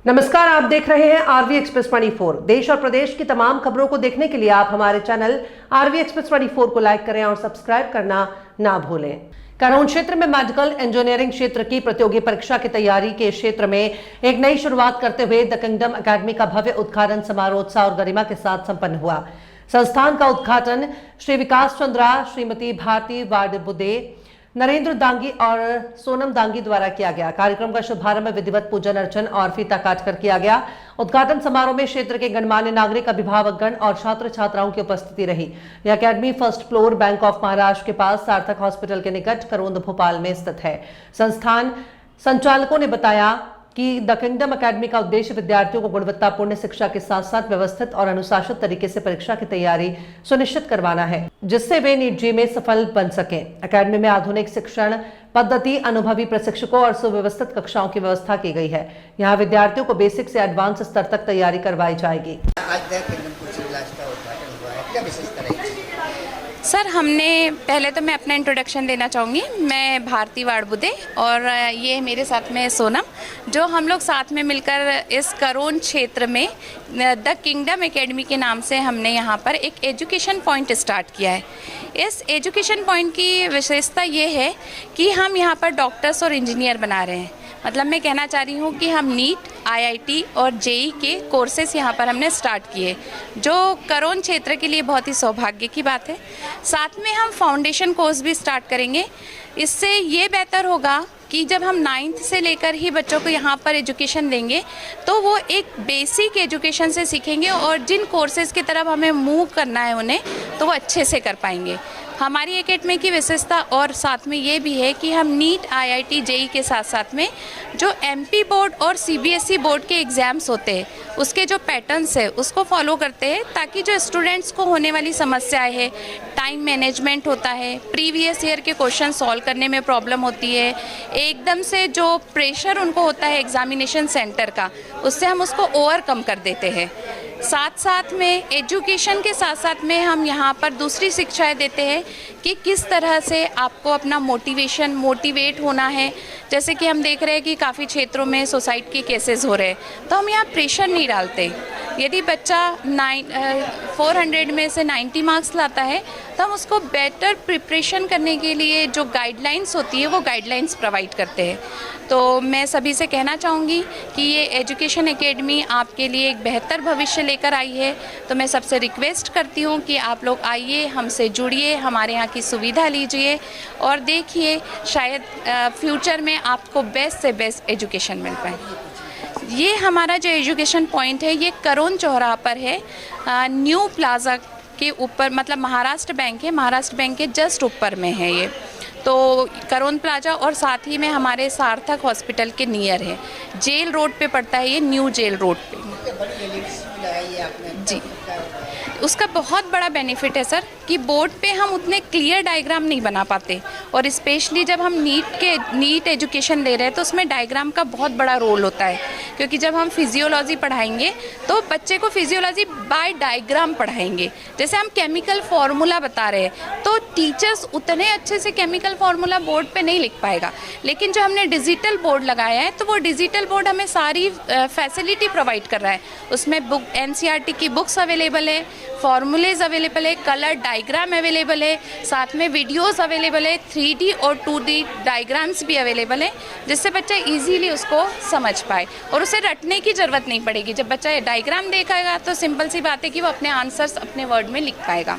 नमस्कार, आप देख रहे हैं आरवी एक्सप्रेस 24। देश और प्रदेश की तमाम खबरों को देखने के लिए आप हमारे चैनल आरवी एक्सप्रेस 24 को लाइक करें और सब्सक्राइब करना ना भूलें। करोन क्षेत्र में मेडिकल इंजीनियरिंग क्षेत्र की प्रतियोगी परीक्षा की तैयारी के क्षेत्र में एक नई शुरुआत करते हुए द किंगडम एकेडमी का भव्य उद्घाटन समारोह उत्साह और गरिमा के साथ संपन्न हुआ। संस्थान का उद्घाटन श्री विकास चंद्रा, श्रीमती भारती वाडबुदे, नरेंद्र दांगी और सोनम दांगी द्वारा किया गया। कार्यक्रम का शुभारंभ विधिवत पूजन अर्चन और फीता काटकर किया गया। उद्घाटन समारोह में क्षेत्र के गणमान्य नागरिक, अभिभावकगण और छात्र छात्राओं की उपस्थिति रही। यह academy first floor bank of Maharashtra के पास सार्थक हॉस्पिटल के निकट करोंद भोपाल में स्थित है। संस्थान संचालकों ने बताया कि द किंगडम एकेडमी का उद्देश्य विद्यार्थियों को गुणवत्तापूर्ण शिक्षा के साथ साथ व्यवस्थित और अनुशासित तरीके से परीक्षा की तैयारी सुनिश्चित करवाना है, जिससे वे नीट जी में सफल बन सकें। एकेडमी में आधुनिक शिक्षण पद्धति, अनुभवी प्रशिक्षकों और सुव्यवस्थित कक्षाओं की व्यवस्था की गई है। यहाँ विद्यार्थियों को बेसिक से एडवांस स्तर तक तैयारी करवाई जाएगी। सर, हमने पहले तो मैं अपना इंट्रोडक्शन देना चाहूँगी। मैं भारती वाडबुदे और ये मेरे साथ में सोनम, जो हम लोग साथ में मिलकर इस करोन क्षेत्र में द किंगडम एकेडमी के नाम से हमने यहाँ पर एक एजुकेशन पॉइंट स्टार्ट किया है। इस एजुकेशन पॉइंट की विशेषता ये है कि हम यहाँ पर डॉक्टर्स और इंजीनियर बना रहे हैं। मतलब मैं कहना चाह रही हूँ कि हम नीट, आईआईटी और जेई के कोर्सेस यहाँ पर हमने स्टार्ट किए, जो करोन क्षेत्र के लिए बहुत ही सौभाग्य की बात है। साथ में हम फाउंडेशन कोर्स भी स्टार्ट करेंगे। इससे ये बेहतर होगा कि जब हम 9th से लेकर ही बच्चों को यहाँ पर एजुकेशन देंगे तो वो एक बेसिक एजुकेशन से सीखेंगे और जिन कोर्सेज़ की तरफ हमें मूव करना है उन्हें, तो वो अच्छे से कर पाएंगे। हमारी एकेडमी की विशेषता और साथ में ये भी है कि हम नीट, आईआईटी, जेई के साथ साथ में जो एमपी बोर्ड और सीबीएसई बोर्ड के एग्ज़ाम्स होते हैं उसके जो पैटर्न्स है उसको फॉलो करते हैं, ताकि जो स्टूडेंट्स को होने वाली समस्याएं है, टाइम मैनेजमेंट होता है, प्रीवियस ईयर के क्वेश्चन सॉल्व करने में प्रॉब्लम होती है, एकदम से जो प्रेशर उनको होता है एग्जामिनेशन सेंटर का, उससे हम उसको ओवरकम कर देते हैं। साथ साथ में एजुकेशन के साथ साथ में हम यहाँ पर दूसरी शिक्षाएं देते हैं कि किस तरह से आपको अपना मोटिवेट होना है। जैसे कि हम देख रहे हैं कि काफ़ी क्षेत्रों में सुसाइड के केसेस हो रहे हैं, तो हम यहाँ प्रेशर नहीं डालते। यदि बच्चा 400 में से 90 मार्क्स लाता है तो हम उसको बेटर प्रिपरेशन करने के लिए जो गाइडलाइंस होती है वो गाइडलाइंस प्रोवाइड करते हैं। तो मैं सभी से कहना चाहूँगी कि ये एजुकेशन एकेडमी आपके लिए एक बेहतर भविष्य लेकर आई है। तो मैं सबसे रिक्वेस्ट करती हूँ कि आप लोग आइए, हमसे जुड़िए, हमारे यहाँ की सुविधा लीजिए और देखिए, शायद फ्यूचर में आपको बेस्ट से बेस्ट एजुकेशन मिल पाए। ये हमारा जो एजुकेशन पॉइंट है ये करोन चौराहा पर है, न्यू प्लाजा के ऊपर, मतलब महाराष्ट्र बैंक है, महाराष्ट्र बैंक के जस्ट ऊपर में है ये, तो करोन प्लाजा। और साथ ही में हमारे सार्थक हॉस्पिटल के नियर है, जेल रोड पे पड़ता है ये, न्यू जेल रोड पे जी। उसका बहुत बड़ा बेनिफिट है सर कि बोर्ड पे हम उतने क्लियर डायग्राम नहीं बना पाते, और स्पेशली जब हम नीट एजुकेशन दे रहे हैं तो उसमें डायग्राम का बहुत बड़ा रोल होता है, क्योंकि जब हम फिजियोलॉजी पढ़ाएंगे तो बच्चे को फिजियोलॉजी बाय डायग्राम पढ़ाएंगे। जैसे हम केमिकल फार्मूला बता रहे हैं तो टीचर्स उतने अच्छे से केमिकल फार्मूला बोर्ड पे नहीं लिख पाएगा, लेकिन जो हमने डिजिटल बोर्ड लगाया है तो वो डिजिटल बोर्ड हमें सारी फैसिलिटी प्रोवाइड कर रहा है। उसमें एनसीईआरटी की बुक्स अवेलेबल है, फॉर्मूलेज अवेलेबल है, कलर डायग्राम अवेलेबल है, साथ में वीडियोस अवेलेबल है, 3D और 2D डायग्राम्स भी अवेलेबल है, जिससे बच्चा इजीली उसको समझ पाए और उसे रटने की ज़रूरत नहीं पड़ेगी। जब बच्चा डायग्राम देखेगा तो सिंपल सी बात है कि वो अपने आंसर्स अपने वर्ड में लिख पाएगा।